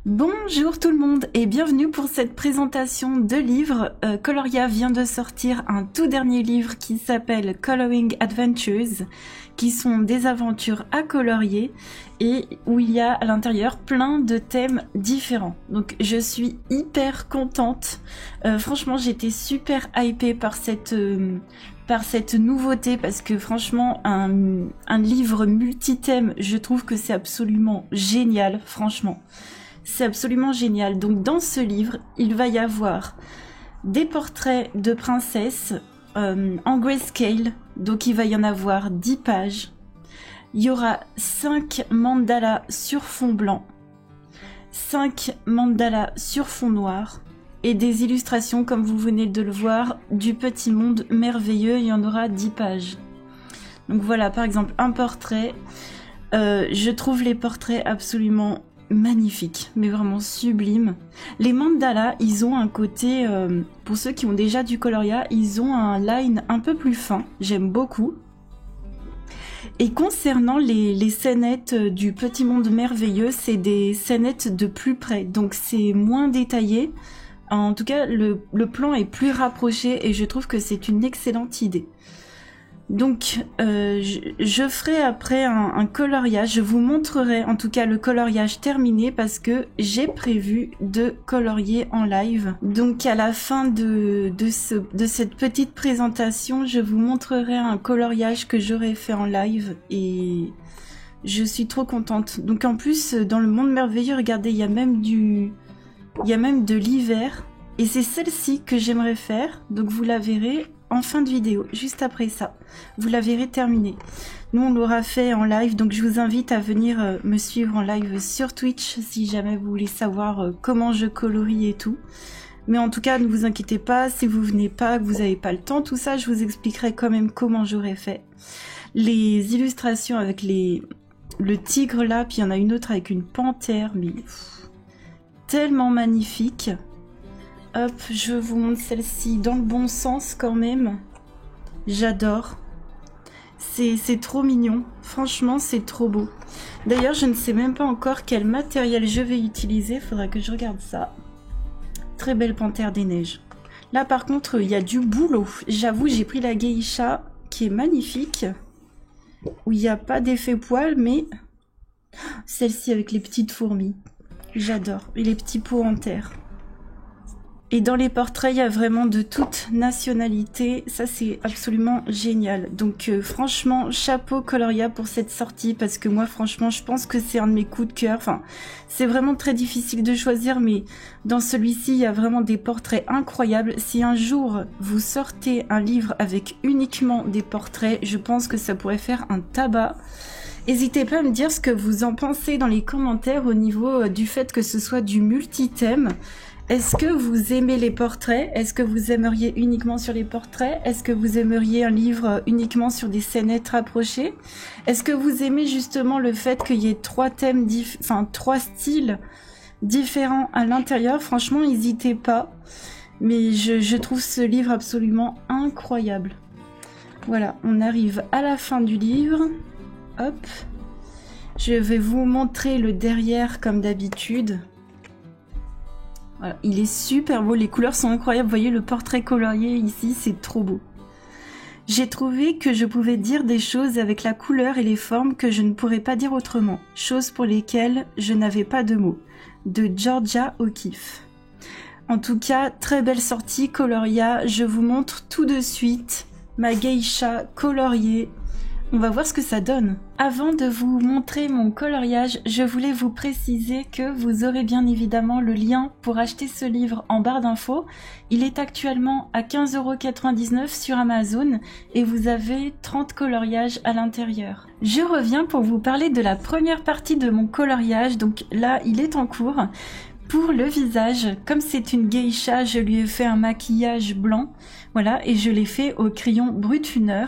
Bonjour tout le monde et bienvenue pour cette présentation de livres. Coloria vient de sortir un tout dernier livre qui s'appelle Coloring Adventures, qui sont des aventures à colorier et où il y a à l'intérieur plein de thèmes différents. Donc je suis hyper contente. Franchement, j'étais super hypée par cette nouveauté parce que franchement, un livre multithème, je trouve que c'est absolument génial, franchement. C'est absolument génial. Donc dans ce livre, il va y avoir des portraits de princesses en grayscale. Donc il va y en avoir 10 pages. Il y aura 5 mandalas sur fond blanc, 5 mandalas sur fond noir et des illustrations, comme vous venez de le voir, du petit monde merveilleux. Il y en aura 10 pages. Donc voilà, par exemple, un portrait. Je trouve les portraits absolument magnifique, mais vraiment sublime. Les mandalas, ils ont un côté, pour ceux qui ont déjà du coloria, ils ont un line un peu plus fin, j'aime beaucoup. Et concernant les scénettes du petit monde merveilleux, c'est des scénettes de plus près, donc c'est moins détaillé. En tout cas, le plan est plus rapproché et je trouve que c'est une excellente idée. Donc, je ferai après un coloriage, je vous montrerai en tout cas le coloriage terminé parce que j'ai prévu de colorier en live. Donc à la fin de cette petite présentation, je vous montrerai un coloriage que j'aurai fait en live et je suis trop contente. Donc en plus, dans le monde merveilleux, regardez, il y a même de l'hiver et c'est celle-ci que j'aimerais faire, donc vous la verrez en fin de vidéo, juste après ça. Vous la verrez terminée. Nous, on l'aura fait en live, donc je vous invite à venir me suivre en live sur Twitch si jamais vous voulez savoir comment je colorie et tout. Mais en tout cas, ne vous inquiétez pas, si vous venez pas, que vous n'avez pas le temps, tout ça, je vous expliquerai quand même comment j'aurais fait. Les illustrations avec le tigre là, puis il y en a une autre avec une panthère, mais tellement magnifique. Hop, je vous montre celle-ci dans le bon sens quand même. J'adore. C'est trop mignon. Franchement, c'est trop beau. D'ailleurs, je ne sais même pas encore quel matériel je vais utiliser. Faudra que je regarde ça. Très belle panthère des neiges. Là, par contre, il y a du boulot. J'avoue, j'ai pris la geisha qui est magnifique. Où il n'y a pas d'effet poil, mais celle-ci avec les petites fourmis. J'adore. Et les petits pots en terre. Et dans les portraits, il y a vraiment de toute nationalité. Ça, c'est absolument génial. Donc, franchement, chapeau Coloria pour cette sortie. Parce que moi, franchement, je pense que c'est un de mes coups de cœur. Enfin, c'est vraiment très difficile de choisir. Mais dans celui-ci, il y a vraiment des portraits incroyables. Si un jour, vous sortez un livre avec uniquement des portraits, je pense que ça pourrait faire un tabac. N'hésitez pas à me dire ce que vous en pensez dans les commentaires au niveau du fait que ce soit du multithème. Est-ce que vous aimez les portraits? Est-ce que vous aimeriez uniquement sur les portraits? Est-ce que vous aimeriez un livre uniquement sur des scénettes rapprochées? Est-ce que vous aimez justement le fait qu'il y ait trois styles différents à l'intérieur? Franchement, n'hésitez pas. Mais je trouve ce livre absolument incroyable. Voilà, on arrive à la fin du livre. Hop. Je vais vous montrer le derrière comme d'habitude. Voilà, il est super beau, les couleurs sont incroyables, vous voyez le portrait colorié ici, c'est trop beau. J'ai trouvé que je pouvais dire des choses avec la couleur et les formes que je ne pourrais pas dire autrement, choses pour lesquelles je n'avais pas de mots. De Georgia O'Keeffe. En tout cas, très belle sortie Coloria, je vous montre tout de suite ma geisha coloriée. On va voir ce que ça donne. Avant de vous montrer mon coloriage, je voulais vous préciser que vous aurez bien évidemment le lien pour acheter ce livre en barre d'infos. Il est actuellement à 15,99 € sur Amazon et vous avez 30 coloriages à l'intérieur. Je reviens pour vous parler de la première partie de mon coloriage, donc là il est en cours. Pour le visage, comme c'est une geisha, je lui ai fait un maquillage blanc, voilà, et je l'ai fait au crayon Brutfuner.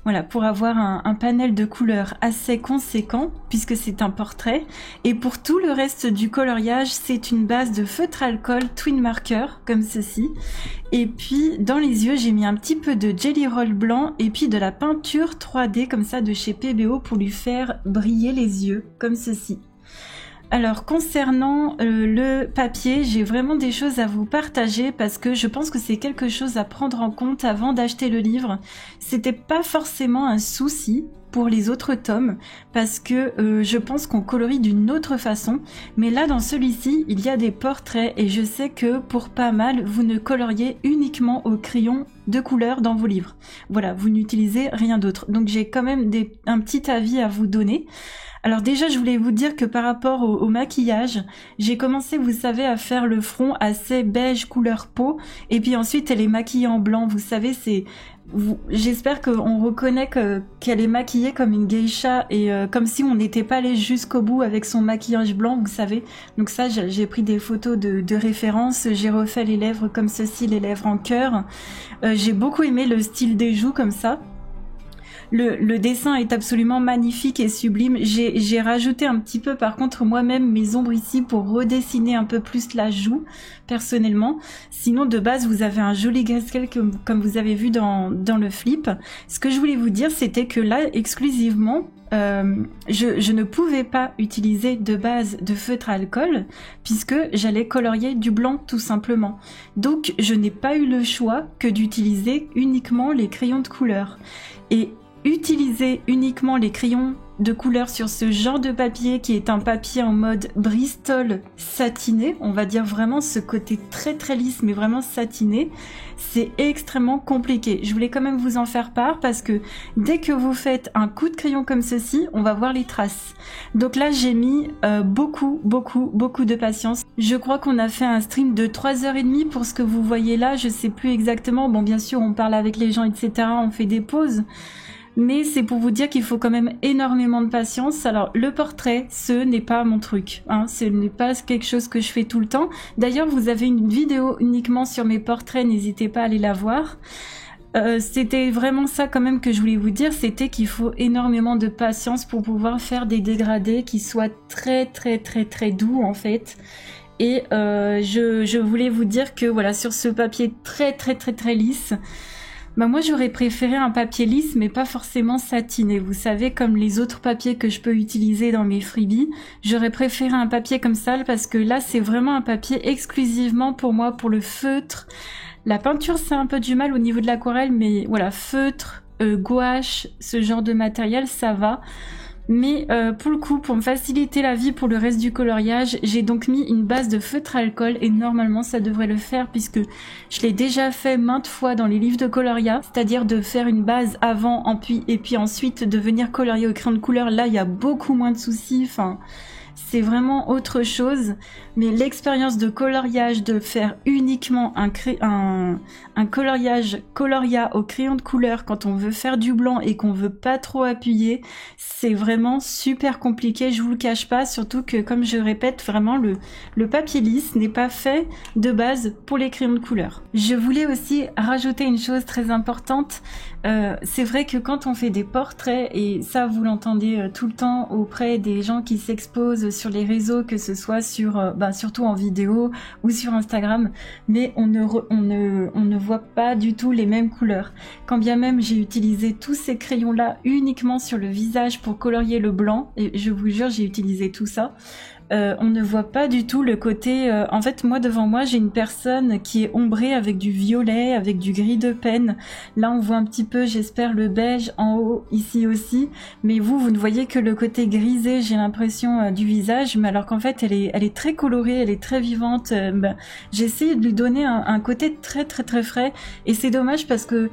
Voilà, pour avoir un panel de couleurs assez conséquent, puisque c'est un portrait. Et pour tout le reste du coloriage, c'est une base de feutre alcool Twin Marker, comme ceci. Et puis, dans les yeux, j'ai mis un petit peu de Jelly Roll blanc, et puis de la peinture 3D, comme ça, de chez PBO, pour lui faire briller les yeux, comme ceci. Alors concernant le papier, j'ai vraiment des choses à vous partager parce que je pense que c'est quelque chose à prendre en compte avant d'acheter le livre. C'était pas forcément un souci pour les autres tomes parce que je pense qu'on colorie d'une autre façon, mais là dans celui-ci il y a des portraits et je sais que pour pas mal vous ne coloriez uniquement au crayon de couleur dans vos livres. Voilà, vous n'utilisez rien d'autre. Donc j'ai quand même un petit avis à vous donner. Alors déjà, je voulais vous dire que par rapport au maquillage, j'ai commencé, vous savez, à faire le front assez beige couleur peau, et puis ensuite elle est maquillée en blanc. Vous savez, j'espère qu'on reconnaît qu'elle est maquillée comme une geisha et comme si on n'était pas allé jusqu'au bout avec son maquillage blanc, vous savez. Donc ça, j'ai pris des photos de référence, j'ai refait les lèvres comme ceci, les lèvres en cœur. J'ai beaucoup aimé le style des joues comme ça. Le dessin est absolument magnifique et sublime. J'ai rajouté un petit peu par contre moi-même mes ombres ici pour redessiner un peu plus la joue personnellement. Sinon de base vous avez un joli grayscale comme vous avez vu dans le flip. Ce que je voulais vous dire c'était que là exclusivement je ne pouvais pas utiliser de base de feutre à alcool puisque j'allais colorier du blanc tout simplement. Donc je n'ai pas eu le choix que d'utiliser uniquement les crayons de couleur. Et utiliser uniquement les crayons de couleur sur ce genre de papier qui est un papier en mode Bristol satiné, on va dire vraiment ce côté très très lisse mais vraiment satiné, c'est extrêmement compliqué. Je voulais quand même vous en faire part parce que dès que vous faites un coup de crayon comme ceci, on va voir les traces. Donc là j'ai mis beaucoup de patience. Je crois qu'on a fait un stream de 3h30 pour ce que vous voyez là, je sais plus exactement, bon bien sûr on parle avec les gens etc, on fait des pauses. Mais c'est pour vous dire qu'il faut quand même énormément de patience. Alors le portrait, ce n'est pas mon truc, hein. Ce n'est pas quelque chose que je fais tout le temps. D'ailleurs vous avez une vidéo uniquement sur mes portraits, n'hésitez pas à aller la voir. C'était vraiment ça quand même que je voulais vous dire, c'était qu'il faut énormément de patience pour pouvoir faire des dégradés qui soient très doux en fait. Et je voulais vous dire que voilà, sur ce papier très lisse, bah moi j'aurais préféré un papier lisse mais pas forcément satiné, vous savez, comme les autres papiers que je peux utiliser dans mes freebies. J'aurais préféré un papier comme ça parce que là c'est vraiment un papier exclusivement pour moi, pour le feutre. La peinture c'est un peu du mal au niveau de l'aquarelle, mais voilà, feutre, gouache, ce genre de matériel ça va. Mais pour le coup, pour me faciliter la vie pour le reste du coloriage, j'ai donc mis une base de feutre à alcool et normalement ça devrait le faire puisque je l'ai déjà fait maintes fois dans les livres de Coloria, c'est-à-dire de faire une base avant et puis ensuite de venir colorier au crayon de couleur. Là, il y a beaucoup moins de soucis, enfin c'est vraiment autre chose. Mais l'expérience de coloriage, de faire uniquement un coloriage Coloria au crayon de couleur quand on veut faire du blanc et qu'on veut pas trop appuyer, c'est vraiment super compliqué, je vous le cache pas, surtout que comme je répète, vraiment le papier lisse n'est pas fait de base pour les crayons de couleur. Je voulais aussi rajouter une chose très importante, c'est vrai que quand on fait des portraits, et ça vous l'entendez tout le temps auprès des gens qui s'exposent sur les réseaux, que ce soit sur surtout en vidéo ou sur Instagram, mais on ne voit pas du tout les mêmes couleurs. Quand bien même j'ai utilisé tous ces crayons là uniquement sur le visage pour colorier le blanc, et je vous jure j'ai utilisé tout ça, on ne voit pas du tout le côté... en fait, moi, devant moi, j'ai une personne qui est ombrée avec du violet, avec du gris de peine. Là, on voit un petit peu, j'espère, le beige en haut, ici aussi. Mais vous ne voyez que le côté grisé, j'ai l'impression, du visage. Mais alors qu'en fait, elle est très colorée, elle est très vivante. J'ai essayé de lui donner un côté très frais. Et c'est dommage parce que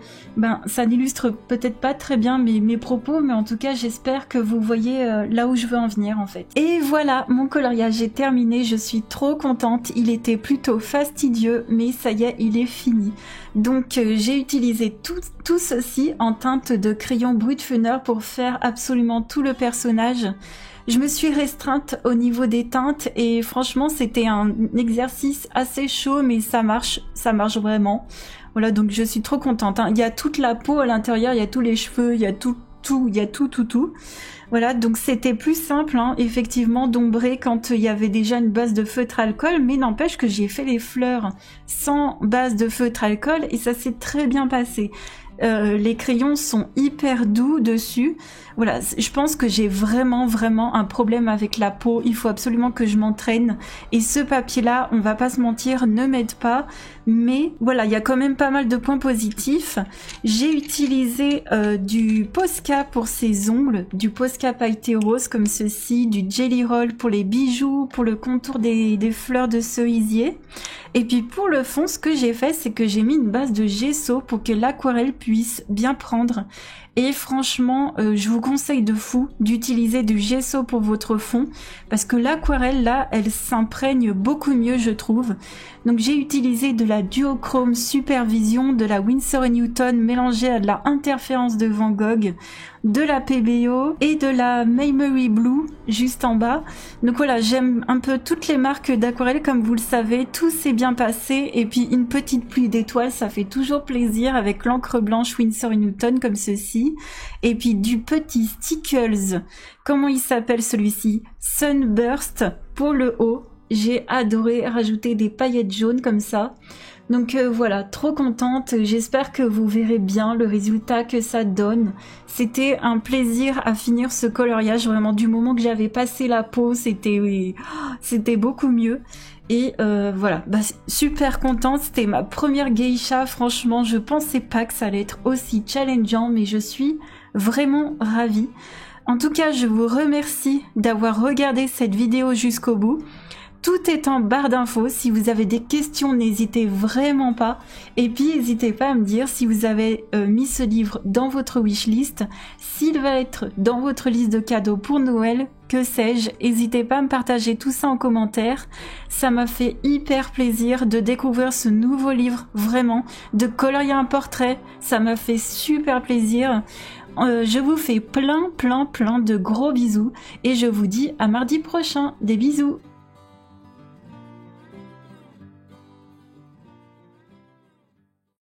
ça n'illustre peut-être pas très bien mes propos. Mais en tout cas, j'espère que vous voyez là où je veux en venir, en fait. Et voilà, mon coloriage est terminé, je suis trop contente, il était plutôt fastidieux mais ça y est, il est fini. Donc j'ai utilisé tout ceci en teinte de crayon Brutfuner pour faire absolument tout le personnage. Je me suis restreinte au niveau des teintes et franchement c'était un exercice assez chaud mais ça marche vraiment. Voilà, donc je suis trop contente, hein. Il y a toute la peau à l'intérieur, il y a tous les cheveux, il y a tout. Voilà, donc c'était plus simple, hein, effectivement, d'ombrer quand il y avait déjà une base de feutre alcool, mais n'empêche que j'ai fait les fleurs sans base de feutre alcool et ça s'est très bien passé. Les crayons sont hyper doux dessus. Voilà, je pense que j'ai vraiment un problème avec la peau. Il faut absolument que je m'entraîne. Et ce papier-là, on va pas se mentir, ne m'aide pas. Mais voilà, il y a quand même pas mal de points positifs. J'ai utilisé du Posca pour ses ongles, du Posca pailleté rose comme ceci, du Jelly Roll pour les bijoux, pour le contour des fleurs de cerisier. Et puis pour le fond, ce que j'ai fait, c'est que j'ai mis une base de gesso pour que l'aquarelle puisse bien prendre. Et franchement, je vous conseille de fou d'utiliser du gesso pour votre fond parce que l'aquarelle là, elle s'imprègne beaucoup mieux, je trouve. Donc j'ai utilisé de la duochrome Supervision, de la Winsor & Newton mélangée à de la interférence de Van Gogh, de la PBO et de la Meimory Blue juste en bas. Donc voilà, j'aime un peu toutes les marques d'aquarelle comme vous le savez, tout s'est bien passé et puis une petite pluie d'étoiles, ça fait toujours plaisir avec l'encre blanche Winsor & Newton comme ceci et puis du petit Stickles, comment il s'appelle celui-ci, Sunburst pour le haut. J'ai adoré rajouter des paillettes jaunes comme ça. Donc voilà, trop contente. J'espère que vous verrez bien le résultat que ça donne. C'était un plaisir à finir ce coloriage. Vraiment, du moment que j'avais passé la peau, c'était beaucoup mieux. Et voilà, bah, super contente. C'était ma première geisha. Franchement, je pensais pas que ça allait être aussi challengeant, mais je suis vraiment ravie. En tout cas, je vous remercie d'avoir regardé cette vidéo jusqu'au bout. Tout est en barre d'infos, si vous avez des questions, n'hésitez vraiment pas. Et puis n'hésitez pas à me dire si vous avez mis ce livre dans votre wishlist, s'il va être dans votre liste de cadeaux pour Noël, que sais-je. N'hésitez pas à me partager tout ça en commentaire. Ça m'a fait hyper plaisir de découvrir ce nouveau livre, vraiment, de colorier un portrait. Ça m'a fait super plaisir. Je vous fais plein de gros bisous et je vous dis à mardi prochain. Des bisous.